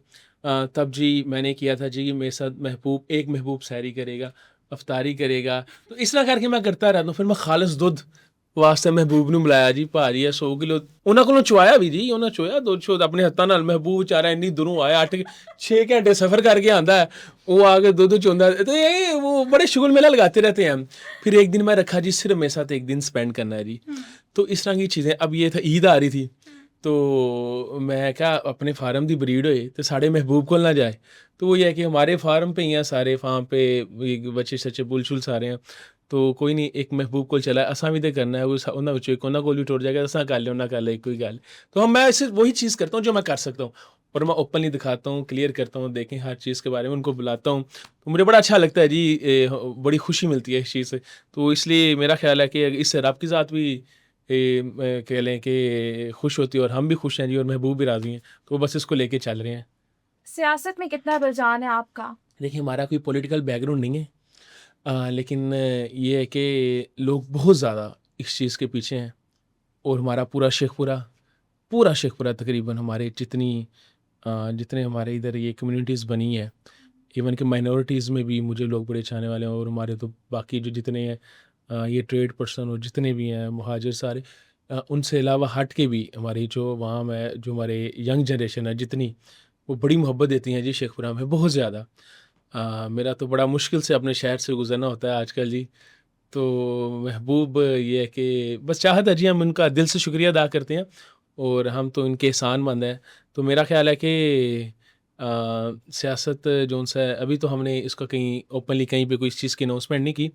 तब जी मैंने किया था जी मेरे साथ महबूब एक महबूब सैरी करेगा, अफ्तारी करेगा। तो इस तरह करके मैं करता रहता हूँ। फिर मैं खालिस दुध वास्ते महबूब ਨੂੰ ਬੁਲਾਇਆ ਜੀ, ਭਾਰੀ ਹੈ 100 ਕਿਲੋ ਉਹਨਾਂ ਕੋਲੋਂ ਚੁਆਇਆ ਵੀ ਜੀ, ਉਹਨਾਂ ਚੋਇਆ ਦੁੱਧ ਸ਼ੁੱਧ ਆਪਣੇ ਹੱਥਾਂ ਨਾਲ। ਮਹਿਬੂਬ ਵਿਚਾਰਾ ਇੰਨੀ ਦੂਰੋਂ ਆਇਆ 6 घंटे सफ़र करके आंदा है, वो आके दूध चुंदा। तो ये वो बड़े शुगल मेला लगाते रहते हैं। फिर एक दिन मैं रखा जी सिर्फ मेरे साथ एक दिन स्पेंड करना है जी। तो इस तरह की चीज़ें। अब ये था ईद आ रही थी, तो मैं क्या अपने फार्म की ब्रीड होए तो साढ़े महबूब को ना जाए। तो वो ये है कि हमारे फार्म पे ही हैं सारे, फार्म पे बच्चे सच्चे बुल शुल सारे हैं। तो कोई नहीं, एक महबूब को चला असा भी तो करना है, उन्होंने बच्चों एक उन्होंने को भी टुट जाएगा, असा कर लिया उन्हें कर लिया, कोई गल। तो हम मैं सिर्फ वही चीज़ करता हूँ जो मैं कर सकता हूँ, और मैं ओपनली दिखाता हूँ, क्लियर करता हूँ, देखें हर चीज़ के बारे में उनको बुलाता हूँ। तो मुझे बड़ा अच्छा लगता है जी, बड़ी खुशी मिलती है इस चीज़ से। तो इसलिए मेरा ख्याल है कि इससे रब की ज़ात भी कह लें कि खुश होती है, और हम भी खुश हैं जी, और महबूब भी राज़ी हैं। तो बस इसको लेके चल रहे हैं। सियासत में कितना रुझान है आपका? देखिए हमारा कोई पॉलिटिकल बैकग्राउंड नहीं है, लेकिन ये है कि लोग बहुत ज़्यादा इस चीज़ के पीछे हैं, और हमारा पूरा शेखपुरा तकरीबन हमारे जितने हमारे इधर ये कम्युनिटीज़ बनी है, इवन कि माइनॉरिटीज़ में भी मुझे लोग बड़े चाहने वाले हैं। और हमारे तो बाकी जो जितने हैं ये ट्रेड पर्सन और जितने भी हैं मुहाजिर सारे, उनसे अलावा हट के भी हमारी जो वहाँ में जो हमारे यंग जनरेशन है जितनी, वो बड़ी मोहब्बत देती हैं जी शेखपुरा में, बहुत ज़्यादा। मेरा तो बड़ा मुश्किल से अपने शहर से गुज़रना होता है आजकल जी। तो महबूब ये है कि बस चाहत है जी, हम उनका दिल से शुक्रिया अदा करते हैं, और हम तो इनके एहसानमंद हैं। तो मेरा ख़्याल है कि सियासत जोन सा है, अभी तो हमने इसका कहीं ओपनली कहीं पे कोई इस चीज़ की अनाउंसमेंट नहीं की,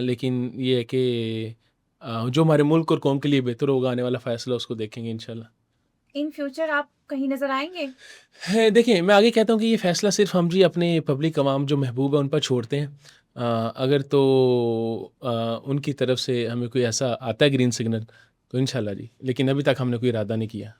लेकिन ये है कि जो हमारे मुल्क और कौम के लिए बेहतर होगा, आने वाला फ़ैसला उसको देखेंगे इंशाल्लाह। इन फ्यूचर आप कहीं नजर आएंगे? है देखिए, मैं आगे कहता हूँ कि ये फ़ैसला सिर्फ़ हम जी अपने पब्लिक अवाम जो महबूब है उन पर छोड़ते हैं। अगर तो उनकी तरफ से हमें कोई ऐसा आता है ग्रीन सिग्नल, तो इंशाल्लाह जी, लेकिन अभी तक हमने कोई इरादा नहीं किया।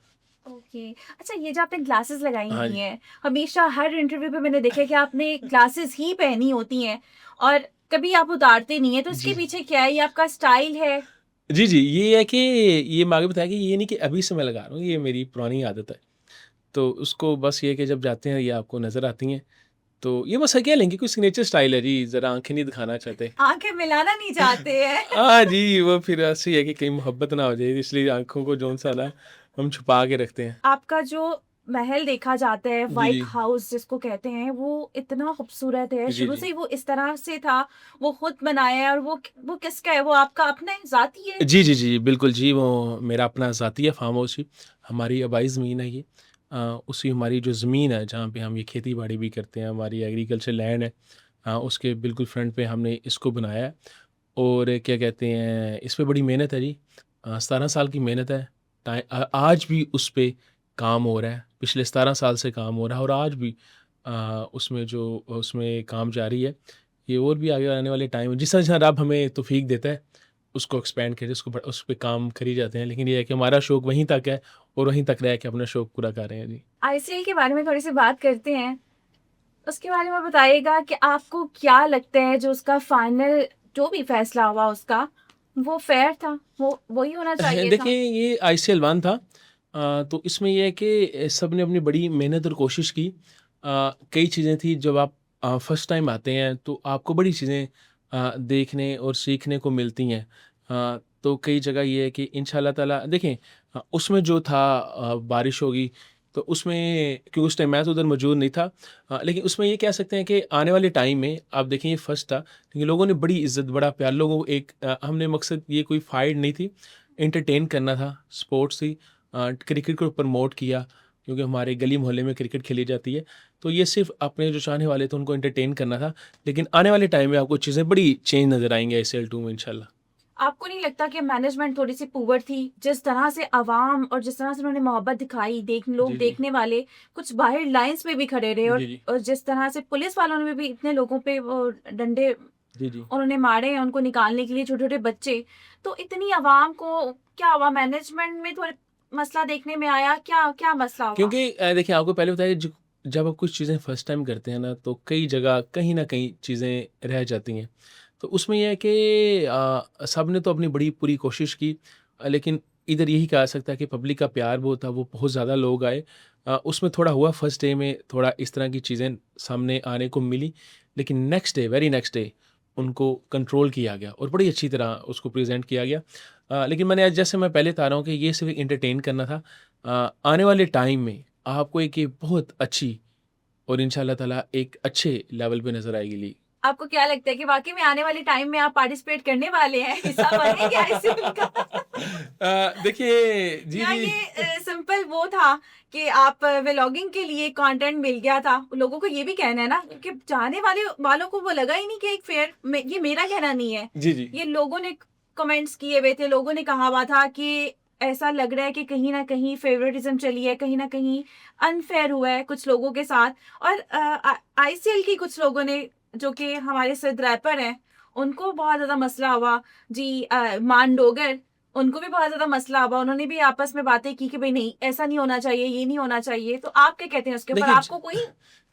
ओके। अच्छा, ये जो आपने ग्लासेस लगाई हाँ हुई जी। हैं, हमेशा हर इंटरव्यू पे मैंने देखा है कि आपने ग्लासेस ही पहनी होती हैं और कभी आप उतारते नहीं हैं, तो इसके जी। पीछे क्या है? ये आपका स्टाइल है? जी, जी, ये है कि ये मैं आगे बताया कि ये नहीं कि अभी से मैं लगा रहा हूँ, ये मेरी पुरानी आदत है। तो उसको बस ये है कि जब जाते हैं ये आपको नज़र आती हैं, तो ये बस कह लेंगे कोई सिग्नेचर स्टाइल है जी, ज़रा आँखें नहीं दिखाना चाहते। आंखें मिलाना नहीं चाहते हैं। हाँ जी, वो फिर ऐसे ही है कि कहीं मोहब्बत ना हो जाए, इसलिए आँखों को जौन-सा ना हम छुपा के रखते हैं। आपका जो महल देखा जाता है, जी, व्हाइट जी। हाउस जिसको कहते हैं, वो इतना खूबसूरत है। जी, शुरू से जी। ही वो इस तरह से था, वो खुद बनाया है और वो किसका है? वो आपका अपना है, ज़ाती है? जी, जी, जी, बिल्कुल जी, वो मेरा अपना ज़ाती है फार्म हाउस ही, हमारी आबाई ज़मीन है ये। उसी हमारी जो ज़मीन है जहाँ पे हम ये खेती-बाड़ी भी करते हैं, हमारी एग्रीकल्चर लैंड है, उसके बिल्कुल फ्रंट पे हमने इसको बनाया है। और क्या कहते हैं, इस पे बड़ी मेहनत है जी, 17 साल की मेहनत है। आज भी उस पे काम हो रहा है, पिछले 17 साल से काम हो रहा है और आज भी उसमें काम जारी है। ये और भी आगे आने वाले टाइम में जिस तरह रब हमें तौफ़ीक देता है, उसको एक्सपेंड करें, उस पे काम करी जाते हैं। लेकिन ये है कि हमारा शौक वहीं तक है और वहीं तक रह के अपना शौक पूरा कर रहे हैं जी। आईसीएल के बारे में थोड़ी-सी बात करते हैं। उसके बारे में बताइएगा कि आपको क्या लगता है जो उसका फाइनल जो भी फैसला हुआ उसका, वो फ़ेयर था? वो वही होना चाहिए था? देखिए ये आईसीएल 1 था, तो इसमें ये है कि सब ने अपनी बड़ी मेहनत और कोशिश की। कई चीज़ें थी जब आप फर्स्ट टाइम आते हैं तो आपको बड़ी चीज़ें देखने और सीखने को मिलती हैं। तो कई जगह ये है कि इंशाल्लाह ताला देखें, उसमें जो था बारिश होगी तो उसमें क्योंकि उस टाइम मैं तो उधर मौजूद नहीं था, लेकिन उसमें ये कह सकते हैं कि आने वाले टाइम में आप देखें ये फर्स्ट था, लेकिन लोगों ने बड़ी इज़्ज़त बड़ा प्यार लोगों को हमने मकसद ये कोई फाइट नहीं थी, एंटरटेन करना था, स्पोर्ट्स थी, क्रिकेट को प्रमोट किया क्योंकि हमारे गली मोहल्ले में क्रिकेट खेली जाती है, तो ये सिर्फ़ अपने जो चाहने वाले थे उनको एंटरटेन करना था। लेकिन आने वाले टाइम में आपको चीज़ें बड़ी चेंज नज़र आएँगी आईसीएल 2 में इंशाल्लाह। आपको नहीं लगता कि मैनेजमेंट थोड़ी-सी पुअर थी? जिस तरह से अवाम और जिस तरह से उन्होंने मोहब्बत दिखाई, लोग जी, जी। देखने वाले कुछ बाहर लाइन्स में भी खड़े रहे जी, जी। और जिस तरह से पुलिस वालों ने भी इतने लोगों पे वो डंडे जी, जी। उन्होंने मारे हैं उनको निकालने के लिए छोटे-छोटे बच्चे। तो इतनी अवाम को क्या हुआ मैनेजमेंट में थोड़ा मसला देखने में आया? क्या क्या मसला हुआ? क्योंकि देखिए आपको पहले बताया जब आप कुछ चीज़ें फर्स्ट टाइम करते हैं ना तो कई जगह कहीं न कहीं चीज़ें रह जाती हैं। तो उसमें ये है कि सब ने तो अपनी बड़ी पूरी कोशिश की, लेकिन इधर यही कहा जा सकता है कि पब्लिक का प्यार वो था, वो बहुत ज़्यादा लोग आए। उसमें थोड़ा हुआ फर्स्ट डे में थोड़ा इस तरह की चीज़ें सामने आने को मिली, लेकिन next day very next day उनको कंट्रोल किया गया और बड़ी अच्छी तरह उसको प्रेज़ेंट किया गया। लेकिन मैंने आज जैसे मैं पहले बता रहा हूँ कि ये सिर्फ़ एंटरटेन करना था। आने वाले टाइम में आपको एक ये बहुत अच्छी और इंशाल्लाह ताला एक अच्छे लेवल पे नज़र आएगी लीग। आपको क्या लगता है कि वाक़ई में आने वाले टाइम में आप पार्टिसिपेट करने वाले हैं? हिस्सा बनेंगे आईसीएल का? देखिए जी, या जी। ये सिंपल वो था कि आप व्लॉगिंग के लिए कंटेंट मिल गया था? लोगों को ये भी कहना है ना कि चाहने वालों को वो लगा ही नहीं कि एक फेयर में ये मेरा कहना नहीं है। जी, जी। ये लोगों ने कमेंट्स किए हुए थे, लोगों ने कहा हुआ था कि ऐसा लग रहा है कि कहीं न कहीं फेवरेटिज़्म चली है, कहीं न कहीं अनफेयर हुआ है कुछ लोगों के साथ और आईसीएल की कुछ लोगों ने जो कि हमारे सिर्फ रैपर हैं, उनको बहुत ज़्यादा मसला हुआ। जी मान डोगर उनको भी बहुत ज़्यादा मसला हुआ, उन्होंने भी आपस में बातें की कि भई नहीं, ऐसा नहीं होना चाहिए, ये नहीं होना चाहिए। तो आप क्या कहते हैं उसके ऊपर? देखिए आपको कोई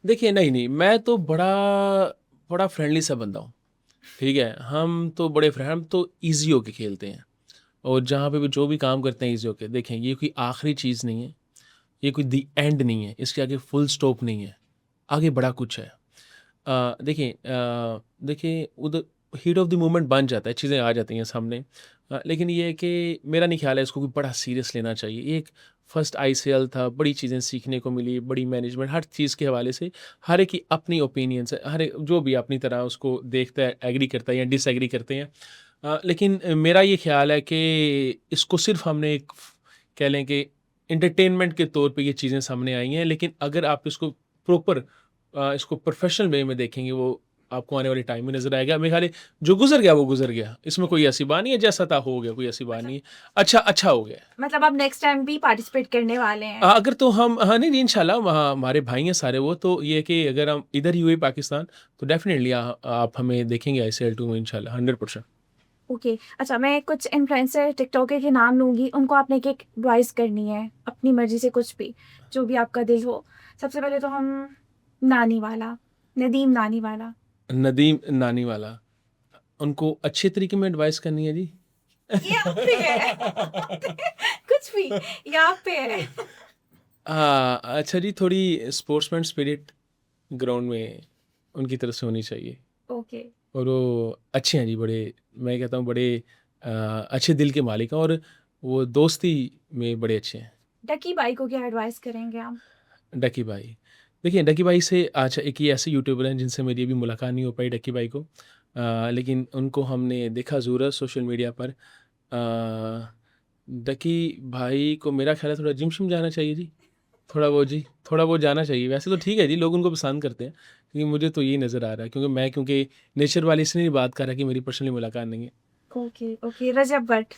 देखिए नहीं, नहीं, मैं तो बड़ा फ्रेंडली सा बंदा हूँ, ठीक है? हम तो ईज़ी होके खेलते हैं और जहाँ पे भी जो भी काम करते हैं ईज़ी होके। देखें ये कोई आखिरी चीज़ नहीं है, ये कोई द एंड नहीं है, इसके आगे फुल स्टॉप नहीं है, आगे बड़ा कुछ है। देखिए उधर हीट ऑफ द मोमेंट बन जाता है, चीज़ें आ जाती हैं सामने। लेकिन ये है कि मेरा नहीं ख़्याल है इसको कोई बड़ा सीरियस लेना चाहिए। ये एक फर्स्ट आईसीएल था, बड़ी चीज़ें सीखने को मिली, बड़ी मैनेजमेंट हर चीज़ के हवाले से हर एक की अपनी ओपिनियंस है, हर एक जो भी अपनी तरह उसको देखता है, एग्री करता है या डिसएग्री करते हैं। लेकिन मेरा ये ख़्याल है कि इसको सिर्फ़ हमने एक कह लें कि एंटरटेनमेंट के तौर पे ये चीज़ें सामने आई हैं, लेकिन अगर आप इसको प्रॉपर इसको प्रोफेशनल वे में देखेंगे वो आपको आने वाले टाइम में नज़र आएगा। मेरे ख़्याल है जो गुज़र गया वो गुज़र गया। इसमें कोई ऐसी बात नहीं है जैसा था हो गया, कोई ऐसी बात मतलब नहीं है। अच्छा अच्छा हो गया है। मतलब आप नेक्स्ट टाइम भी पार्टिसिपेट करने वाले हैं? अगर तो हम हाँ, नहीं, नहीं इंशाल्लाह वहाँ हमारे भाई हैं सारे वो तो ये है कि अगर हम इधर ही हुए पाकिस्तान तो डेफ़िनेटली आप हमें देखेंगे आईसीएल 2 में इंशाल्लाह 100%। ओके। अच्छा मैं कुछ इन्फ्लुएंसर, टिकटॉकर के नाम लूँगी, उनको आपने एक-एक एडवाइस करनी है, अपनी मर्ज़ी से कुछ भी, जो भी आपका दिल हो। सबसे पहले तो हम नानी वाला, नदीम नानी वाला। नदीम नानीवाला, उनको अच्छे तरीके में एडवाइस करनी है जी। ये आप पे है। कुछ भी, ये आप पे है। अच्छा जी थोड़ी स्पोर्ट्समैन स्पिरिट ग्राउंड में उनकी तरफ से होनी चाहिए। ओके। और वो अच्छे हैं जी, बड़े, मैं कहता हूँ बड़े अच्छे दिल के मालिक हैं, और वो दोस्ती में बड़े अच्छे हैं। डकी भाई को क्या एडवाइस करेंगे आप? डकी भाई, देखिए डकी भाई से, अच्छा, एक ही ऐसे यूट्यूबर हैं जिनसे मेरी अभी मुलाकात नहीं हो पाई, डकी भाई को, लेकिन उनको हमने देखा ज़रूर है सोशल मीडिया पर। डकी भाई को मेरा ख्याल है थोड़ा जिम शिम जाना चाहिए जी, थोड़ा वो जी, थोड़ा वो जाना चाहिए। वैसे तो ठीक है जी, लोग उनको पसंद करते हैं, लेकिन मुझे तो यही नज़र आ रहा है, क्योंकि नेचर वाले इसलिए नहीं बात कर रहा कि मेरी पर्सनली मुलाकात नहीं है। Okay okay. रजब भट्ट।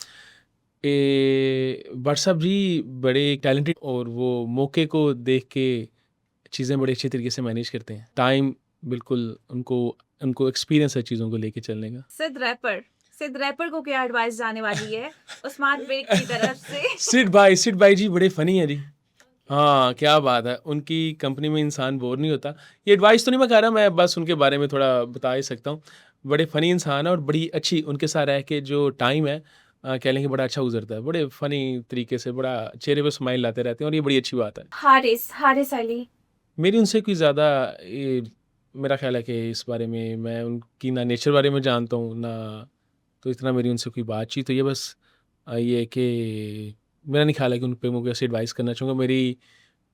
भट्ट साहब जी बड़े टैलेंटेड, और वो मौके को देख के चीज़ें बड़े अच्छे तरीके से मैनेज करते हैं। टाइम बिल्कुल उनको उनको एक्सपीरियंस है चीज़ों को लेके चलने का। सिद्ध रैपर को क्या एडवाइस जाने वाली है उस्मान बेग की तरफ से? सिड भाई जी बड़े फ़नी हैं जी। हाँ, क्या बात है! उनकी कंपनी में इंसान बोर नहीं होता। ये एडवाइस तो नहीं मैं कह रहा, मैं बस उनके बारे में थोड़ा बता ही सकता हूँ। बड़े फ़नी इंसान हैं, और बड़ी अच्छी उनके साथ रह के जो टाइम है, कह लें कि बड़ा अच्छा गुज़रता है। बड़े फ़नी तरीके से, बड़ा चेहरे पे स्माइल लाते रहते हैं, और ये बड़ी अच्छी बात है। हारिस अली। मेरी उनसे कोई ज़्यादा ये, मेरा ख़्याल है कि इस बारे में मैं उनकी ना नेचर बारे में जानता हूँ, ना तो इतना मेरी उनसे कोई बातचीत हुई है। बस ये है कि मेरा नहीं ख़्याल है कि उन पे मैं कोई ऐसी एडवाइस करना चाहूँगा। मेरी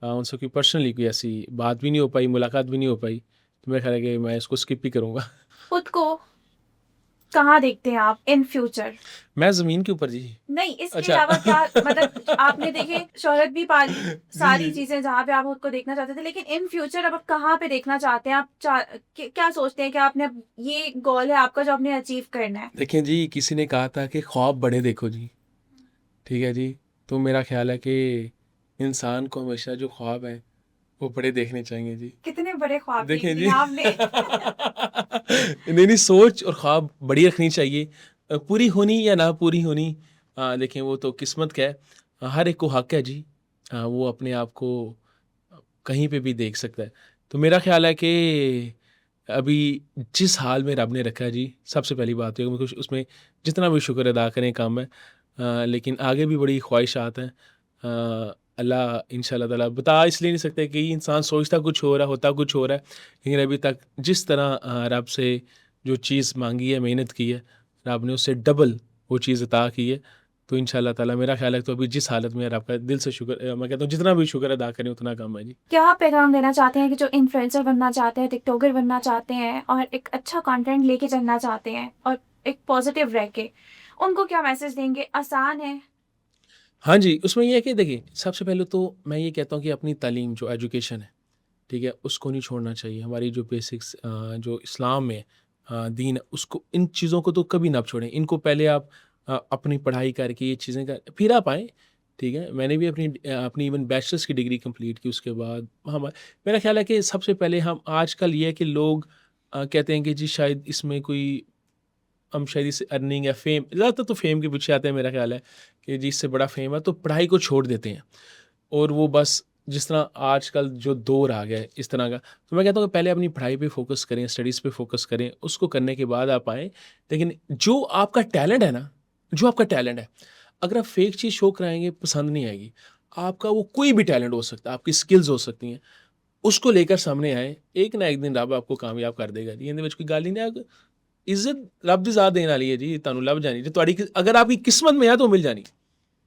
उनसे कोई पर्सनली कोई ऐसी बात भी नहीं हो पाई, मुलाकात भी नहीं हो पाई, तो मेरा ख़्याल है कि मैं इसको स्किप ही करूँगा। खुद को कहाँ देखते हैं आप इन फ्यूचर? मैं ज़मीन के ऊपर जी। नहीं, इसके अच्छा। अलावा क्या, मतलब आपने देखिए शोहरत भी पाली, जी, सारी चीजें जहाँ पे आप खुद को देखना चाहते थे, लेकिन इन फ्यूचर अब आप कहाँ पे देखना चाहते हैं? आप क्या सोचते हैं कि आपने ये गोल है आपका जो आपने अचीव करना है? देखें जी, किसी ने कहा था कि ख्वाब बड़े देखो जी, ठीक है जी? तो मेरा ख़्याल है कि इंसान को हमेशा जो ख्वाब हैं, वो बड़े देखने चाहिए जी। कितने बड़े ख्वाब देख देखें लिए जी। आपने। नहीं, सोच और ख्वाब बड़ी रखनी चाहिए। पूरी होनी या ना पूरी होनी, देखें वो तो किस्मत का है। हर एक को हक है जी, वो अपने आप को कहीं पे भी देख सकता है। तो मेरा ख़्याल है कि अभी जिस हाल में रब ने रखा है जी, सबसे पहली बात है कि कुछ उसमें जितना भी शुक्र अदा करें कम है। लेकिन आगे भी बड़ी ख्वाहिशात हैं। अल्लाह इंशाअल्लाह ताला बता इसलिए नहीं सकते कि इंसान सोचता कुछ हो रहा है, होता कुछ हो रहा है। लेकिन अभी तक जिस तरह रब से जो चीज़ मांगी है, मेहनत की है, रब ने उससे डबल वो चीज़ अता की है। तो इंशाअल्लाह ताला मेरा ख्याल है, तो अभी जिस हालत में है, रब का दिल से शुक्र, मैं कहता हूँ जितना भी शुक्र अदा करें उतना कम है जी। क्या पैगाम देना चाहते हैं कि जो इन्फ्लुएंसर बनना चाहते हैं, टिकटॉकर बनना चाहते हैं और एक अच्छा कंटेंट लेके चलना चाहते हैं और एक पॉजिटिव रह के, उनको क्या मैसेज देंगे? आसान है? हाँ जी, उसमें ये है कि देखिए, सबसे पहले तो मैं ये कहता हूँ कि अपनी तालीम जो एजुकेशन है, ठीक है? उसको नहीं छोड़ना चाहिए। हमारी जो बेसिक्स, जो इस्लाम में दीन है, उसको, इन चीज़ों को तो कभी ना छोड़ें। इनको पहले आप अपनी पढ़ाई करके ये चीज़ें कर फिर आप आएँ, ठीक है? मैंने भी अपनी इवन बैचलर्स की डिग्री कंप्लीट की, उसके बाद हम, मेरा ख़्याल है कि सबसे पहले हम, आजकल ये है कि लोग कहते हैं कि जी शायद इसमें कोई, हम शायद इससे अर्निंग या फ़ेम, ज़्यादातर तो फ़ेम के पीछे आते हैं, मेरा ख़्याल है कि जी इससे बड़ा फ़ेम है, तो पढ़ाई को छोड़ देते हैं। और वो बस, जिस तरह आजकल जो दौर आ गया है इस तरह का, तो मैं कहता हूँ कि पहले अपनी पढ़ाई पे फ़ोकस करें, स्टडीज़ पे फ़ोकस करें, उसको करने के बाद आप आएँ। लेकिन जो आपका टैलेंट है ना, जो आपका टैलेंट है, अगर आप फेक चीज़ शो कराएँगे, पसंद नहीं आएगी। आपका वो कोई भी टैलेंट हो सकता है, आपकी स्किल्स हो सकती हैं, उसको लेकर सामने आएँ, एक ना एक दिन रब आपको कामयाब कर देगा जी। इहदे विच कोई गल ही नहीं है। इज़्ज़त रब दी ज़ात देने वाली है जी, तुहानू लभ जानी जे तुहाडी अगर आपकी किस्मत में है तो मिल जानी।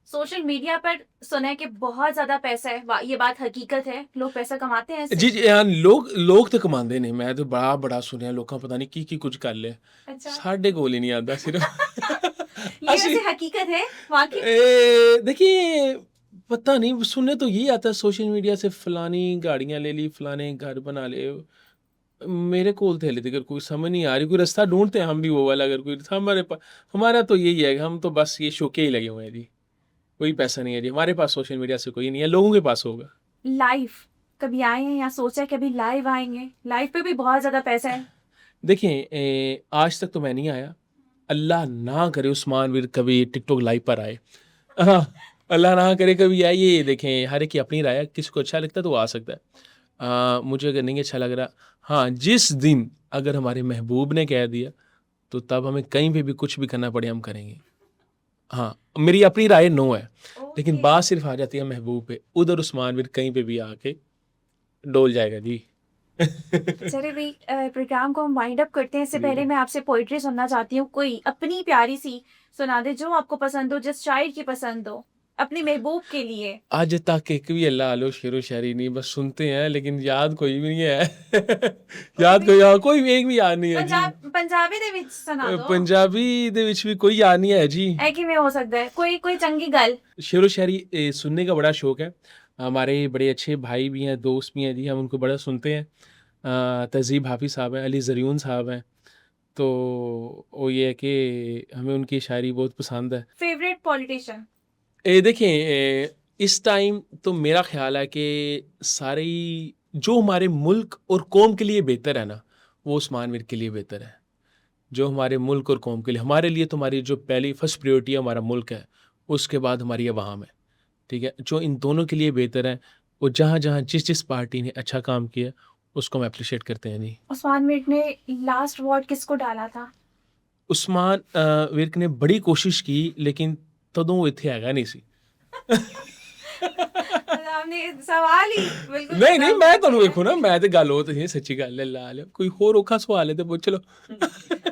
सोशल मीडिया पर सुना है कि बहुत ज्यादा पैसा है, ये बात हकीकत है? लोग पैसा कमाते हैं जी, इससे? जी, हाँ, लोग तो कमांदे ने, मैं तो बड़ा सुनया लोकां पता नहीं की कुछ कर लिया। अच्छा। साडे कोल ही नहीं आंदा सिर्फ। ये ਅਸੀਂ वैसे हकीकत है वाकई? देखिए, पता नहीं, सुनने तो यही आता है सोशल मीडिया से, फलानी गाड़ियाँ ले ली, फलाने घर बना ले। मेरे कोल तो हाले तक कोई समझ नहीं आ रही, कोई रास्ता ढूँढते हैं हम भी वो वाला, अगर कोई हमारा तो यही है कि हम तो बस ये शो के ही लगे हुए हैं जी। कोई पैसा नहीं है जी, हमारे पास सोशल मीडिया से कोई नहीं है, लोगों के पास होगा। लाइव कभी आए हैं या सोचा है कभी लाइव आएंगे? लाइव पे भी बहुत ज्यादा पैसा है। देखिए, आज तक तो मैं नहीं आया। अल्लाह ना करे उस्मान वीर कभी टिकटॉक लाइव पर आए। हाँ, अल्लाह ना करे कभी आए। ये देखें, हर एक की अपनी राय है, किसी को अच्छा लगता है तो वो आ सकता है। मुझे अगर नहीं अच्छा लग रहा, हाँ, जिस दिन अगर हमारे महबूब ने कह दिया, तो तब हमें कहीं पे भी कुछ भी करना पड़े हम करेंगे। हाँ, मेरी अपनी राय नो है, लेकिन बात सिर्फ़ आ जाती है महबूब पे, उधर उस्मान वीर कहीं पे भी आके डोल जाएगा जी। चलिए भाई, प्रोग्राम को हम वाइंड अप करते हैं। इससे जी, पहले जी। मैं आपसे पोइट्री सुनना चाहती हूँ। कोई अपनी प्यारी सी सुना दे जो आपको पसंद हो, जिस शायर की पसंद हो, अपनी महबूब के लिए। आज तक एक भी अल्लाह आलो शेरो शायरी नहीं, बस सुनते हैं लेकिन याद कोई भी नहीं है। कोई याद भी कोई, हाँ, कोई भी एक भी याद नहीं है जी। पंजाबी ਦੇ ਵਿੱਚ ਸੁਣਾ ਦਿਓ। पंजाबी दे विच भी कोई याद नहीं है जी। ਇਹ ਕਿਵੇਂ ਹੋ ਸਕਦਾ ਹੈ? कोई चंगी गल। शेरो शायरी सुनने का बड़ा शौक है। हमारे बड़े अच्छे भाई भी हैं, दोस्त भी हैं जी, हम उनको बड़ा सुनते हैं। तहज़ीब हाफ़िज़ साहब हैं, अली ज़रियून साहब हैं। तो वो ये है कि हमें उनकी शायरी बहुत पसंद है। Favourite politician. देखें, इस टाइम तो मेरा ख़्याल है कि सारे ही जो हमारे मुल्क और कौम के लिए बेहतर है ना, वो उस्मान मीर के लिए बेहतर है। जो हमारे मुल्क और कौम के लिए, हमारे लिए तो हमारी जो पहली फर्स्ट प्रायोरिटी है हमारा मुल्क है, उसके बाद हमारी अवाम है, ठीक है? जो इन दोनों के लिए बेहतर है, वो जहाँ-जहाँ, जिस-जिस पार्टी ने अच्छा काम किया, उसको हम एप्रिशिएट करते हैं जी। उस्मान मीर ने लास्ट वोट किसको डाला था? उस्मान विर्क ने बड़ी कोशिश की लेकिन तदों वो इत्थे हैगा नहीं सी। आपने सवाल ही बिल्कुल नहीं, नहीं, खत्म मैं कर तुहानू दिया। वेखो ना, मैं ते गल ओह ते सच्ची गल है, ला लो। कोई होर औखा सवाल है ते पुछ लो।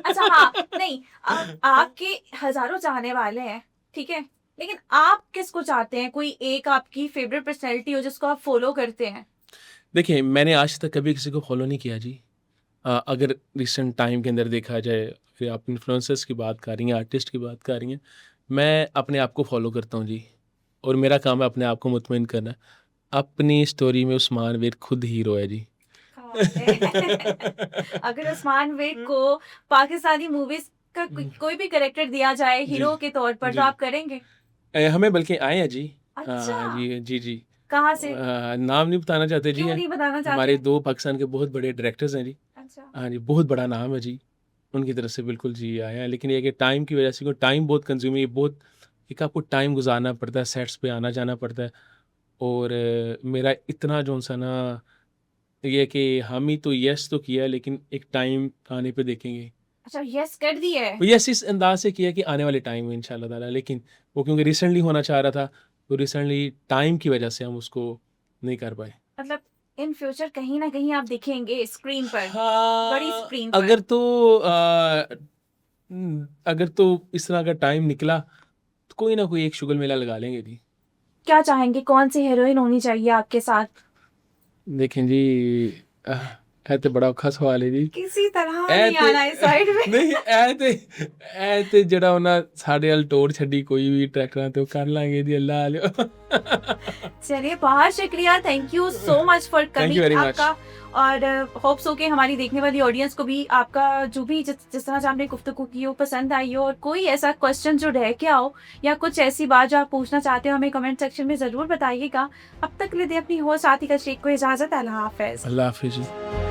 अच्छा हाँ, नहीं, आपके हजारों चाहने वाले हैं, ठीक है, लेकिन आप किसको चाहते हैं? कोई एक आपकी फेवरेट पर्सनैलिटी हो जिसको आप फॉलो करते हैं? देखिए, मैंने आज तक कभी किसी को फ़ॉलो नहीं किया जी। अगर रिसेंट टाइम के अंदर देखा जाए, फिर आप इन्फ्लुएंसर्स की बात कर रही हैं, आर्टिस्ट की बात कर रही हैं, मैं अपने आप को फ़ॉलो करता हूँ जी, और मेरा काम है अपने आप को मुतमईन करना। अपनी स्टोरी में उस्मान विर्क खुद हीरो है जी। कमाल है। अगर उस्मान मीर को पाकिस्तानी मूवीज का कोई भी कैरेक्टर दिया जाए जी, हीरो के तौर पर, तो जी। आप करेंगे? हमें बल्कि आए हैं जी। अच्छा, जी, जी, जी। कहाँ से? नाम नहीं बताना चाहते जी। क्यों नहीं बताना हमारे चाहते? 2 पाकिस्तान के बहुत बड़े डायरेक्टर्स हैं जी। अच्छा। हाँ जी, बहुत बड़ा नाम है जी। उनकी तरफ से बिल्कुल जी आए हैं, लेकिन ये है कि टाइम की वजह से, क्योंकि टाइम बहुत कंज्यूम है, ये बहुत, एक आपको टाइम गुज़ारना पड़ता है, सेट्स पे आना-जाना पड़ता है, और मेरा इतना जो-सा ना, ये है कि हम ही तो येस तो किया है, लेकिन एक टाइम आने पे देखेंगे। अच्छा, यस कर दी है। वो येस इस अंदाज़ से किया कि आने वाले टाइम में इंशाअल्लाह ताला, लेकिन वो क्योंकि रिसेंटली होना चाह रहा था, तो रिसेंटली टाइम की वजह से हम उसको नहीं कर पाए। मतलब इन फ्यूचर कहीं ना कहीं आप दिखेंगे स्क्रीन पर, बड़ी हाँ, स्क्रीन पर। अगर तो इस तरह का टाइम निकला, तो कोई ना कोई एक शुगल मेला लगा लेंगे जी। क्या चाहेंगे, कौन सी हीरोइन होनी चाहिए आपके साथ? देखें जी, अह, है तो बड़ा औखा सवाल है जी। किसी तरह ऐ नहीं ते आना इस साइड में। नहीं, ऐ ते ਜਿਹੜਾ ਉਹਨਾਂ ਸਾਡੇ ਵੱਲ ਟੋਰ ਛੱਡੀ ਕੋਈ ਵੀ ਟਰੈਕਟਰਾਂ ਤੇ, ਉਹ ਕਰ ਲਾਂਗੇ ਜੀ, ਅੱਲਾ वालियो। चलिए, बहुत शुक्रिया, thank you so much for thank you coming very much. आपका। और होप्स हो कि हमारी देखने वाली ऑडियंस को भी आपका जो भी जिस तरह से आपने गुफ्तगू की हो पसंद आई हो, और कोई ऐसा क्वेश्चन जो रह के आओ या कुछ ऐसी बात जो आप पूछना चाहते हो, हमें कमेंट सेक्शन में ज़रूर बताइएगा। अब तक के लिए दे अपनी होस्ट आतिका शेख को इजाज़त। अल्लाह हाफ़िज़। अल्लाह हाफिज़ जी।